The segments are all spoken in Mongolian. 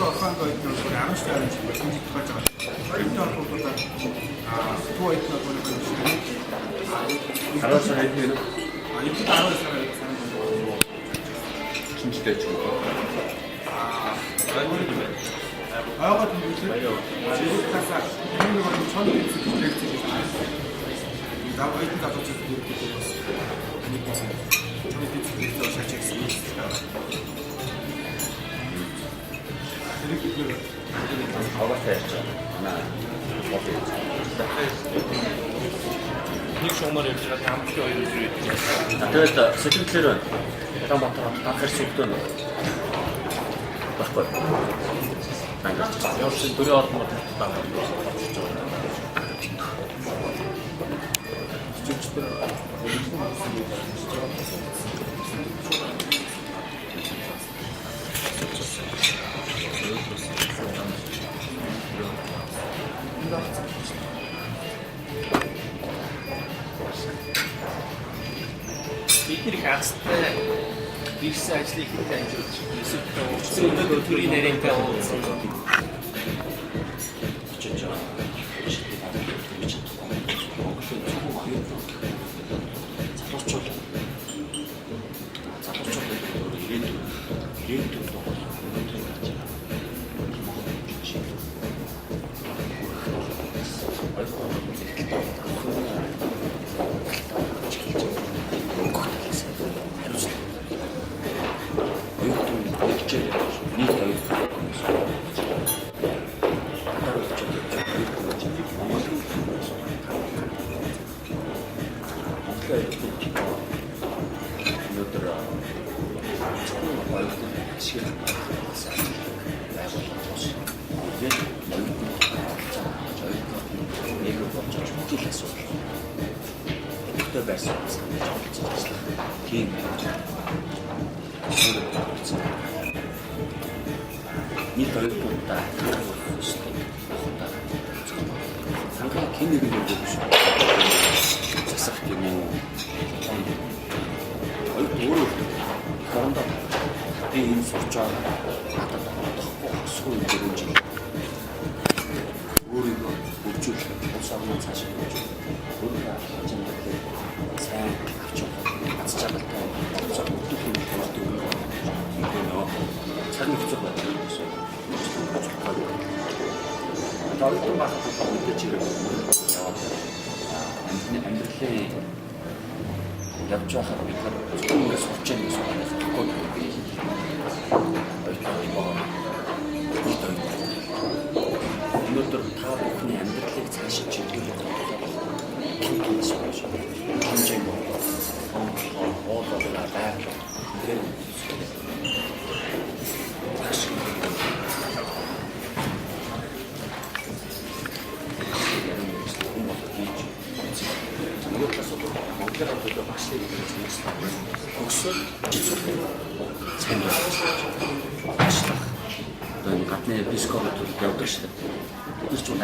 орхон оюутны бол 17 оны шинжих ухааж байгаа. Оюутны орхон бол туу оюутны орхон биш. 12 сар хэд нэр? Энд 12 сар санаа шинжтэй ч юм уу. Агаад хэлээ. Зэрэг тасаа энэ нэг чон дэвсэж лекцэж байна. Даа оюутны залууч гэдэг нь бас нэг болсон. Чон дэвсэж лекцээ шаач гэсэн юм. Зэрэг хэлээ. Аваатай ярьж байна. Нэг шуумаар явж байгаа хамтлагийн хоёр үзрээ. Тэгээд секретэр байна. Улаанбаатар анхаар сүлдөн баггүй. Явж дөрөв орд мод тавьдаг юм. Чичтэй. Бидний хацтай бирс ажлыг хийх амжилт эсвэл өнөөдөр төрийн нарийнтай уулзсан.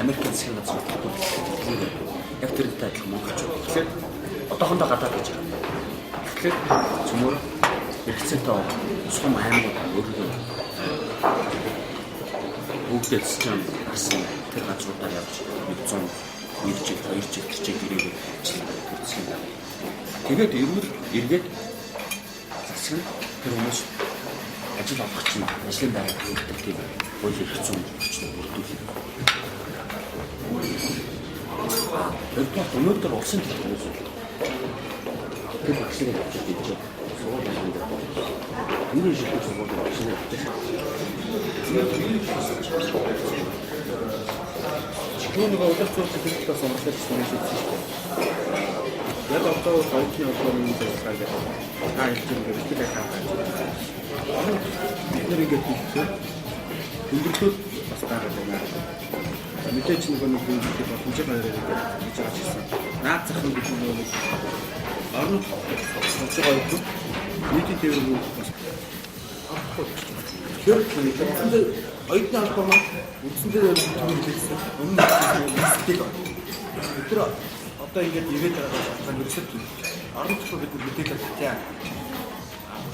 Америкийн засгийн газар яг тэр дэйт адилхан монголчууд. Тэгэхээр одоохондоо гадаад гэж байгаа. Тэгэхээр зөвмөр хэрэгцээтэй сум аймагуд өөрөөр бүгдээ чинь гарсан тэр газруудаар явж 100 1 жил 2 жил тэр чиг ирээгүй төрсөн юм. Тэгээд эргээд засаг тэр хүмүүс ажил авах чинь ажлын дараа хийдэг тийм хууль хэрэгцээ хүчтэй бүрдүүлэх. Өөрөөр өнөөдөр улсын төлөвлөс тэр багшиг авч идэж суугаад байна. Энэ шиг суугаад багшиг авч. Чигүүнийг удаач цуурч хэлдэг сонголттой юм шиг байна. Яг одоо хоёрын одооны зүйлсаа гэдэг. Та хэлсэн хэрэгтэй байна. Бид нэр ингэж хэлсэн. Өндөрлөд бас байгаа байна. Мэдээж нэг зүйлийг боломжтой байраар хийж байгаа ч гэсэн наад зах нь гэдэг нь орон сонсож байгаа юм. Нийтийн тээврийн бас тэгэхээр оюутны албан үндсэндээ төлөвлөсөн өмнө нь стил байна. Тэр одоо ингээд ирээд байгаа шалтгаан ерөөсөө орон төгсөө бид мэдээлэл авчихсан.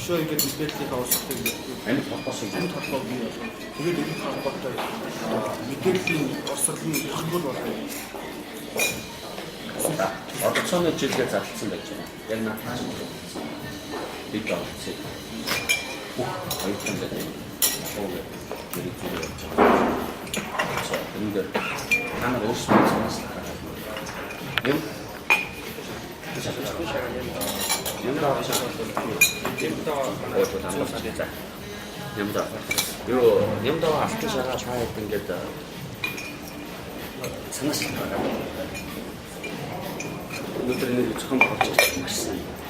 өшөө ингээд мэдээллийг авахдаг юм. Амьд холбоосон юм. Амьд холбоо бий. Тэгээд энэ холбоотой мэдээллийн орсол нь ихэнгүүл болов. Одоо цааны жилгээ зарласан байж байна. Яг наадах юм. Бид олцсон. Хоёрхан дээр. Оо, тэр зүйл явж байгаа. Энэ дээр хамаа өөрсдөө сонслоо. Юм. Нэмдаа автошараа чаад ингээд санаас өнөөдөр нэг зөвхөн болж байна.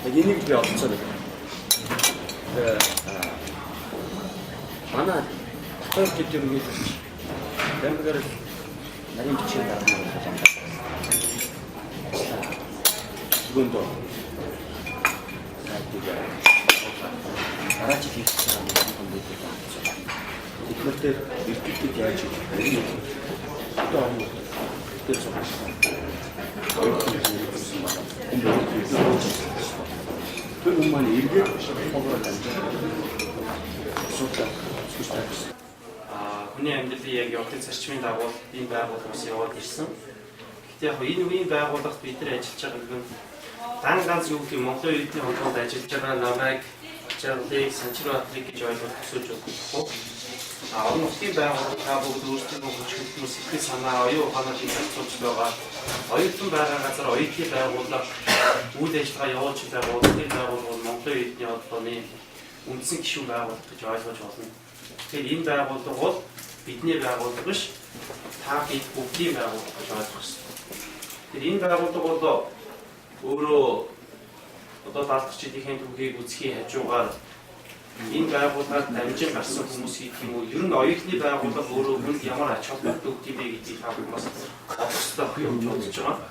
Яг энийг би олцоод байна. Манай хоёр гэдэг юм гээд Бэмгээр нарийн бичиг дарна гэж байна. Гүндо. Араач хийх юм байна. Ихэнхдээ иргэдэд яаж хийх вэ? Одоо тэр зүйл. Тэр хүмүүс иргэд хогроо дамжуулдаг. Судлаа. Хүний амьдралын яг явдлын зарчмын дагуу энэ байгууллага ус яваад ирсэн. Гэхдээ яг энэ үеийн байгууллагт бид нар ажиллаж байгаа юм. Ганц юу гэх юм Монголын эдийн холбоонд ажиллаж байгаа намайг Чарлиг Санчирбаатарыг гэж ойлгох төсөөлж өгөх. Орон нутгийн байгууллага та бүгд өөрсдөө хөгжүүлсэн сэтгэл санаа, оюун ухааныг зарцуулж байгаа. Оюутан байгаа газар оюутны байгууллага үйл ажиллагаа явуулж байгаа улсын байгууллага Монголын эдийн холбооны үндсэн гишүүн байгууллага гэж ойлгож болно. Тэгэхээр энэ байгууллага бол бидний байгууллага биш, та бид бүгдийн байгууллага гэж ойлгох хэрэгтэй. Тэгэхээр энэ байгууллага бол өөрөө одоо даалгавар жилийн түүхийг үзхийн хажуугаар энэ байгууллагад дамжин гарсан хүмүүс гэдэг юм уу? Ер нь оюутны байгууллага өөрөө хүнд ямар ач холбогдол өгд юм бэ гэдгийг та бүхэн бодох хэрэгтэй юм бодож байгаа.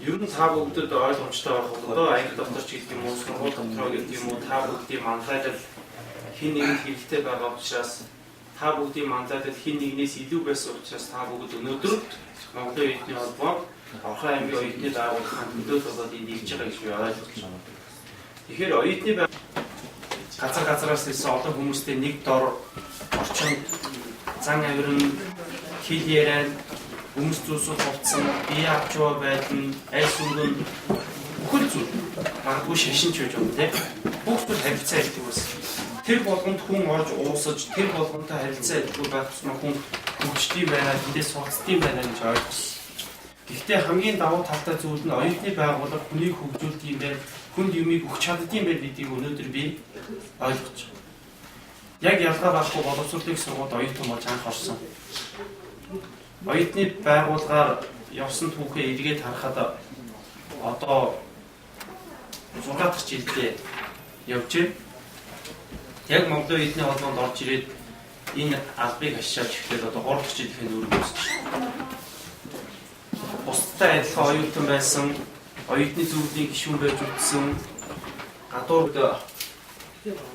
Ер нь та бүгдэд ойлгомжтой байх бол одоо анги доктор ч гэдэг юм уу, сургууль дотроо гэдэг юм уу, та бүгдийн манлайлал хин нэгэнд хэрэгтэй байгаа учраас та бүгдийн манлайлал хин нэгнээс илүү байсан учраас та бүгд өнөөдөр Монголын эдний холбоо Орхон аймгийн оюутны байгууллагын төлөөлөл болоод нэгж байгаа гэж би ойлгож байна. Тэгэхээр оюутны газраас ирсэн олон хүмүүстэй нэг дор орчинд зан авирын хил яриад хүмүүс зүйлсүүд хувцсан бие авч яваа байдал аль сүргэн бүхэл зүйл магадгүй шашин ч байж байгаа тийм бүгд харилцаа хийдэг байсан. Тэр болгонд хүн орж уусаж тэр болгонтой харилцаа хийдэг байх тусмаа хүн хөгждөйм байна, тэндээс суралцдагийм байна гэж ойлгосон. Гэхдээ хамгийн давуу талтай зүйл нь оюутны байгууллага хүнийг хөгжүүлдэг юм байна, хүнд юмыг өгч чаддаг юм байна гэдгийг өнөөдөр би ойлгож байна. Яг ялгаа байхгүй боловсролын сургуульд оюутан болж анх орсон. Оюутны байгууллагаар явсан түүхээ эргээд харахад одоо 6 дахь жилдээ явж байна. Яг Монголын эдний холбоонд орж ирээд энэ албыг ашиглаж эхлээд одоо 3 дахь жилийнхээ нүүрэн үүсэж байна. Бусдтай адилхан оюутан байсан, оюутны зөвлөлийн гишүүн байж үтсэн, гадуурд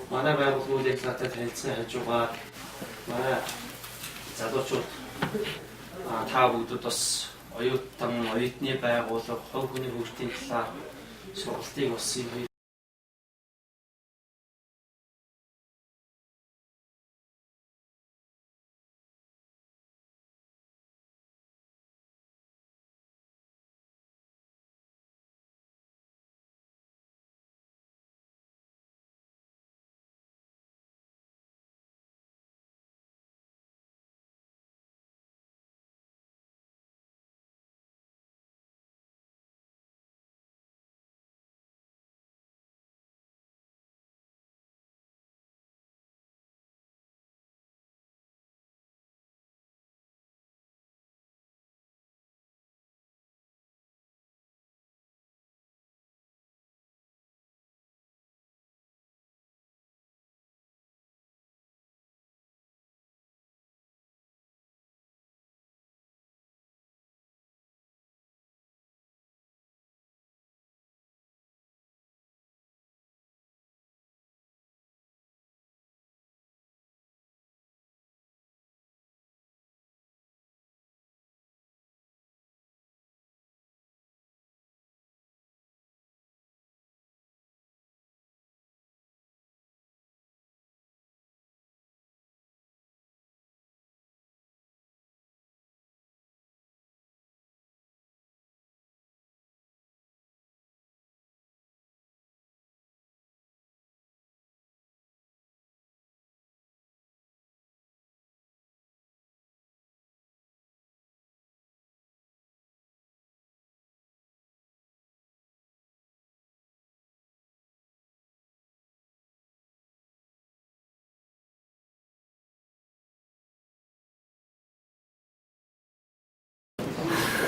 манай байгууллагуудыг надад танилцсан хажуугаар манай залуучууд та бүгдд бас оюутны байгууллага, хувь хүний хөгжлийн талаар сургалтыг болсон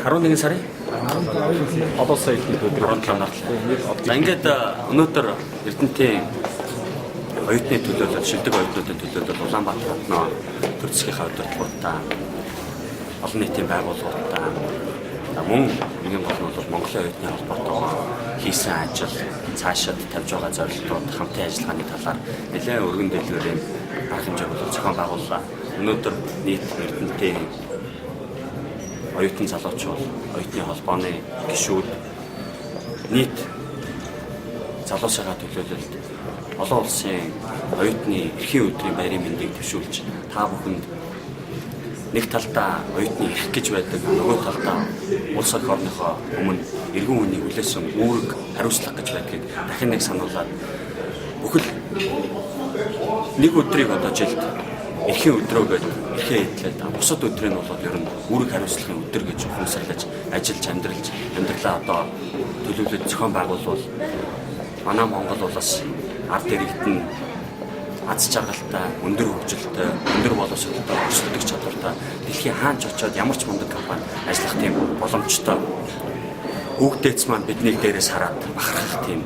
11 сарын Одоо сая хэлбэл 17 нар. За ингээд өнөөдөр Эрдэнэтийн оюутны төлөөлөл, шилдэг оюутнуудын төлөөлөл Улаанбаатар хотноо төр засгийнхаа удирдлагуудаа, олон нийтийн байгууллагуудаа мөн нэгэн гол нь бол Монголын оюутны холбоотойгоо хийсэн ажил, цаашид тавьж байгаа зорилтууд, хамтын ажиллагааны талаар нэлээд өргөн дэлгүүрийн арга хэмжээг бол зохион байгууллаа. Өнөөдөр нийт Эрдэнэтийн оюутан залуучууд, оюутны холбооны гишүүд нийт залуучуудаа төлөөлөлд олон улсын оюутны эрхийн өдрийн баярын мэндийг төвшүүлж та бүхэнд нэг талдаа оюутны эрх гэж байдаг, нөгөө талдаа улс орныхоо өмнө эргэн үнийг хүлээсэн үүрэг хариуцлага гэж байдгийг дахин нэг сануулад бүхэл нэг өдрийг одоо жилд эрхийн өдрөө гэж эрхээ хэдлээд бусад өдөр нь бол ер нь үүрэг хариуцлагын өдөр гэж ухамсарлаж ажиллаж амьдралаа одоо төлөвлөж зохион байгуулвал манай Монгол улс ард иргэдэн аз жаргалтай, өндөр хөгжилтэй, өндөр боловсролтой, өрсөлдөх чадвартай дэлхийн хаанч очиод ямар ч мундаг компани ажиллах тийм боломжтой. Хүүхдээц маань биднийг дээрээс хараад бахархах тийм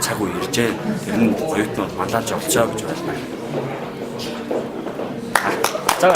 цаг үе ирж байна. Тэр нь оюутнууд манлайлж олцоо гэж байна. За